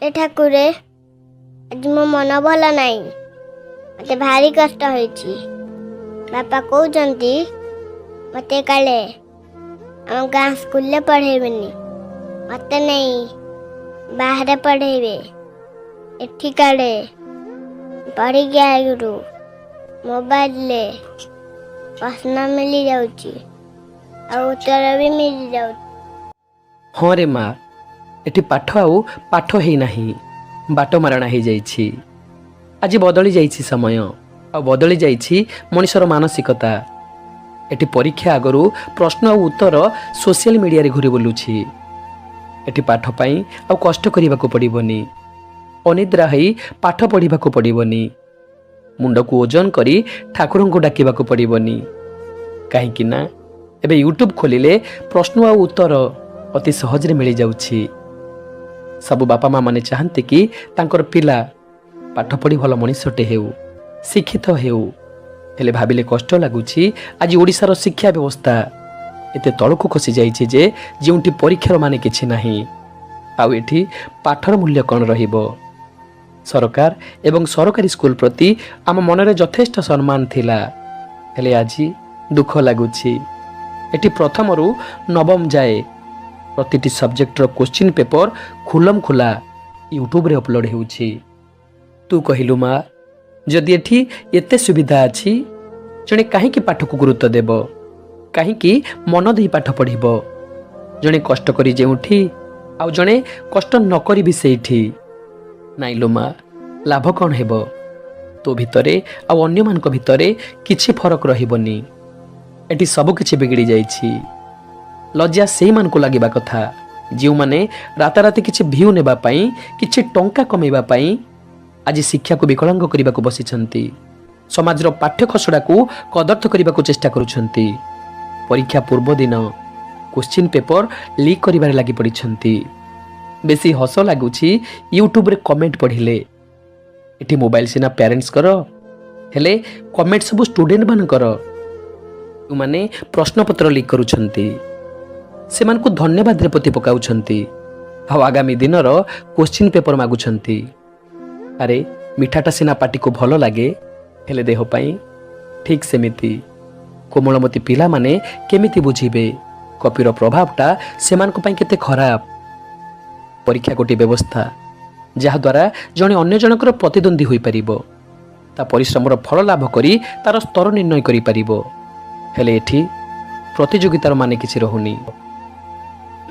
ए ठाकुरे आज मो मन भल नाई मते भारी कष्ट होइछि। बापा कहउचंती मते काले हम गाँ स्कूल ले पढ़ेबेनी मते नहीं बाहर पढ़ेबे। एठी काले पढ़ी गया गुरु मोबाइल ले प्रश्न मिली जाउची और उत्तर भी मिली जाउची। हाँ रे माँ एटी पाठ आउ पाठ है नहीं बाट मारणा हो जाइछि। आज बदली जाइछि समय आ बदली जाइछि मनुष्यर मानसिकता। एटी परीक्षा आगरू प्रश्न और उत्तर सोशल मीडिया रे घुरी बुलुछि। एटी पाठ पाई आ कष्ट करने को पड़िबनी। अनिद्रा होई पाठ पढ़ा को पड़िबनी। मुंड को ओजन करी ठाकुर को डाकिबा को पड़िबनी। कहीं ना एबे यूट्यूब खोलिले प्रश्न और उत्तर अति सहज रे मिल जाउछि। सबु बापा माँ माने चाहते कि तांकर पिला पाठ पढ़ी भल मनीषटे हेउ शिक्षित हेउ। हेले भाबिले कष्ट लगुछि आज ओडिशार शिक्षा व्यवस्था एते तळको खसी जाइछि जे जेउंटी परीक्षार माने किछि नाही आउ एठी पाठर मूल्य कोन रहिबो। सरकार एवं सरकारी स्कूल प्रति आम मनरे यथेष्ट सम्मान थिला। हेले आज दुख लगुछि एठी प्रथमरु नवम जाए प्रतिटी सब्जेक्टर क्वेश्चन पेपर खुलम खुला यूट्यूब रे अपलोड होउछि। तू कहिलु माँ जदि एठी एते सुविधा अछि जणे काहेकि पाठ को गुरुत्व देब काहेकि मन दे पाठ पढ़िब। जणे कष्ट करी जेउठी आउ जणे कष्ट न करी भी सेठी नाइलो माँ लाभ कौन हेब। तो भितरे आउ अन्य मानक भितरे किछि फरक रहिबनी। एठी सब किछि बिगड़ी जाइछि। लज्जा से मान को लगे कथा जो माने राताराति किछि भ्यू नेबा पाई किछि टंका कमेबा पाई आज शिक्षा को विकलांग करने को बसिछंती। समाजर पाठ्य खसड़ा को कदर्थ करने को चेष्टा करुछंती। परीक्षा पूर्व दिन क्वेश्चन पेपर लीक करिबारे लागि पड़िछंती। बेसी हस लागुछि यूट्यूब रे कमेंट पढ़िले। एठी मोबाइल सिना पेरेंट्स करो हेले कमेंट सब स्टूडेंट मान करो माने प्रश्न पत्र लीक करुछंती। सेमान को धन्यवाद रे पति पकाउछंती आ आगामी दिन रो क्वेश्चन पेपर मागुछंती। अरे मिठाटा सिना पाटी को भल लागे हेले देह पाई ठीक सेमिति कोमलमती पिला माने केमिति बुझिबे कपिर प्रभावटा सेमान को पाई केते खराब। परीक्षा गोटी व्यवस्था जहा द्वारा जणे अन्य जनकर प्रतिद्वंदी होई परिबो ता परिश्रमर फल लाभ करी तार स्तर निर्णय करि परिबो। हेले एठी प्रतियोगितार माने किछि रहुनी।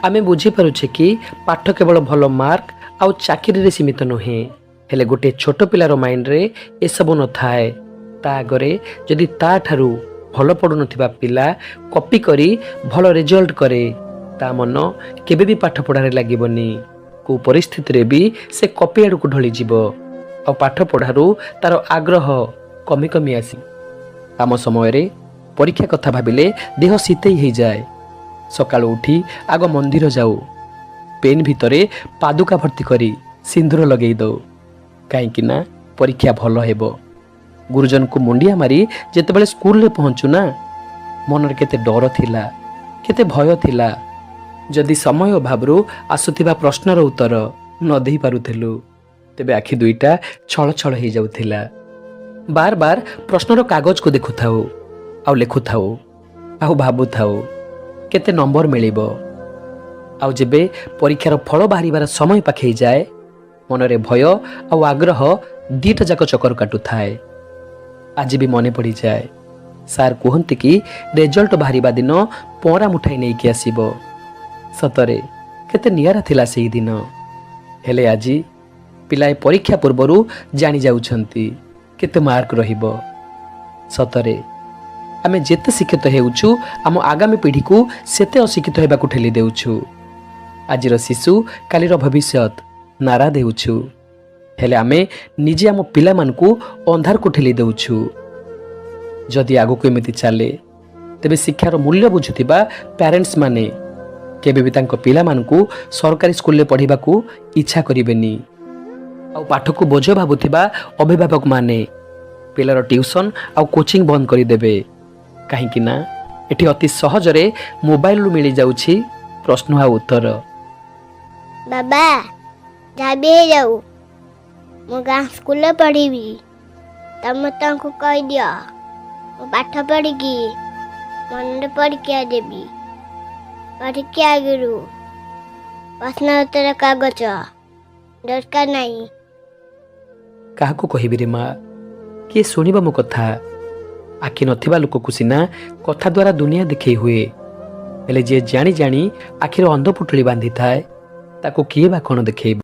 आमे बुझी पारुछे कि पाठ केवल भल मार्क आउ चाकरी रे सीमित नुहे। हेले गोटे छोट पिलार माइंड रे ए सब न थाए। ता आगरे जदि ता ठारू भल पडु नथिबा पिला कॉपी करी भल रिजल्ट करे ता मन केबे भी पाठ पढ़ारे लागिबनी। को परिस्थिति रे भी से कॉपी आडू को ढली जीवो आ पाठ पढ़ारू तार आग्रह कमी कमी आसी। आम समय रे परीक्षा कथा भाबिले देह शीतई हो जाए। सकाळु उठी आग मंदिर जाऊ पेन भितरे पादुका भर्ती करी सिंदूर लगेई दो कहीं ना परीक्षा भल हेबो। गुरुजन को मुंडिया मारी जेतेबेले स्कूल ले पहुंचू ना मनर केते डर थिला केते भय थिला। जदि समय अभावरू आसुथिबा प्रश्नर उत्तर न देई पारुथिलु तेबे आखि दुईटा छळ छळ हो जाउथिला। बार बार प्रश्नर कागज को देखुथाऊ आउ लेखुथाऊ आउ भाबुथाऊ केते नंबर मिलिबो। आउ जेबे परीक्षार फल बाहरिबार समय पाखे जाए मनरे भय आउ आग्रह दीटा जाक चकर काटु थाए। आज भी मने पड़ी जाए सार कहते कि रिजल्ट बाहरिबा दिन परा मुठाई नहीं कि आसीबो। सतरे केते नियारा थिला सेही दिन। हेले आज पिलाए परीक्षा पूर्वरु जानी जाउछंती केते मार्क रहिबो। सतरे आमे जेते शिक्षित हेउछु आम आगामी पीढ़ी को सेते अशिक्षित हेबा को ठेली देउछु। आजिर शिशु कालीर भविष्यत नारा देउछु हेले आमे निजे आम पिला मान को अंधार को ठेली देउछु। जदि आगो को एमिति चले तेबे शिक्षार मूल्य बुझुथिबा पेरेंट्स माने केबे भी तांको पिला मान को सरकारी स्कूल ले पढ़िबा को इच्छा करिबेनी। आ पाठ को बोझ भाबुथिबा अभिभावक माने पिलार ट्यूशन आ कोचिंग बंद करि देबे कहीं ना एटी अति सहजरे मोबाइल मिल जाउछि प्रश्न आ उत्तर। बाबा ଯାହା ବି ହେଇଯାଉ ମୁଁ ଗାଁ ସ୍କୁଲରେ ପଢ଼ିବି। ତମେ ତାଙ୍କୁ କହିଦିଅ ମୁଁ ପାଠ ପଢ଼ିକି ମନରେ ପରୀକ୍ଷା ଦେବି। ପରୀକ୍ଷା ଆଗରୁ ପ୍ରଶ୍ନ ଉତ୍ତର କାଗଜ ଦରକାର ନାହିଁ। କାହାକୁ କହିବି ରେ ମା? କିଏ ଶୁଣିବ ମୋ କଥା? ଆଖି ନଥିବା ଲୋକକୁ ସିନା କଥା ଦ୍ୱାରା ଦୁନିଆ ଦେଖେଇ ହୁଏ, ହେଲେ ଯିଏ ଜାଣି ଜାଣି ଆଖିର ଅନ୍ଧ ପୁଟୁଳି ବାନ୍ଧିଥାଏ ତାକୁ କିଏ ବା କ'ଣ ଦେଖେଇବ?